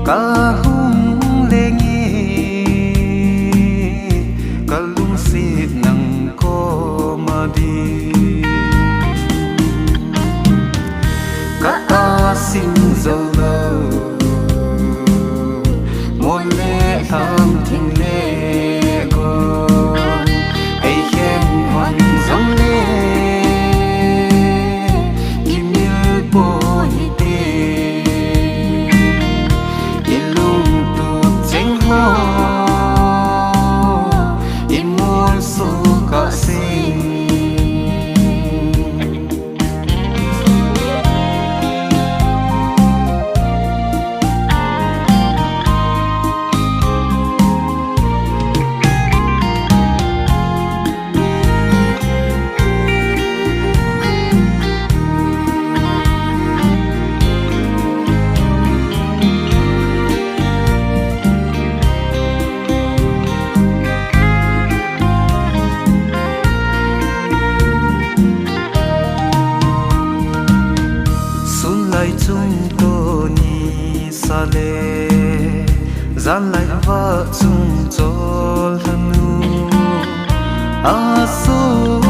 cả hung lê nghe cả lung xịt nắng có mà đi cả ta xin dâu lâu một lễ tham thình lễ gồm hay khen hoàn dòng lễ kim như bố hi tê yên lung tụt chênh hô yên muôn số cả sinh chung tô ni sa lê gian lại vợ chung cho lần nu a su